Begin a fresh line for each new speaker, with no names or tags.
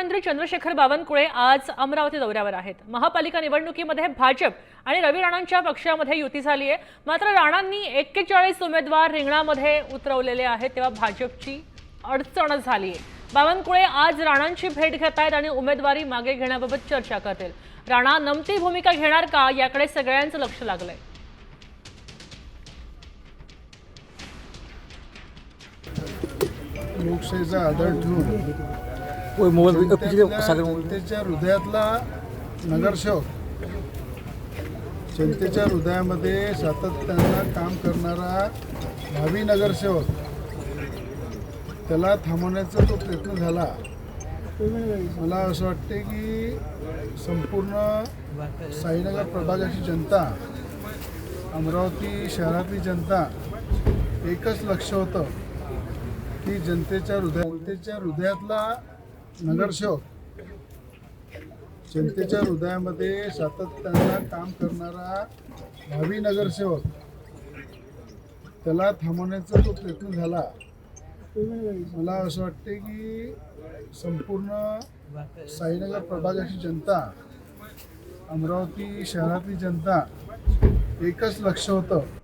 उपमुख्यमंत्री चंद्रशेखर बावनकुळे आज अमरावती दौऱ्यावर आहेत। महापालिका निवडणुकीमध्ये भाजप आणि रवी राणांच्या पक्षामध्ये युती झाली आहे। मात्र राणांनी 41 उमेदवार रिंगणामध्ये उतरवलेले आहेत, तेव्हा भाजपची अडचण झाली आहे। बावनकुळे आज राणांची भेट घेत आहेत आणि उमेदवारी मागे घेण्याबाबत चर्चा करतील। राणा नमती भूमिका घेणार का, याकडे सगळ्यांचं लक्ष लागलंय।
लोकशाहीचा आदर ठेवून जनतेच्या हृदयातला नगरसेवक, जनतेच्या हृदयामध्ये सातत्यानं काम करणारा भावी नगरसेवक, त्याला थांबवण्याचा तो प्रयत्न झाला। मला असं वाटते की संपूर्ण साईनगर प्रभागाची जनता, अमरावती शहरातली जनता एकच लक्ष होतं की जनतेच्या हृदयातला नगरसेवक, जनतेच्या हृदयामध्ये सातत्यानं काम करणारा भावी नगरसेवक, त्याला थांबवण्याचा तो प्रयत्न झाला। मला असं वाटते की संपूर्ण साईनगर प्रभागाची जनता, अमरावती शहरातली जनता एकच लक्ष होतं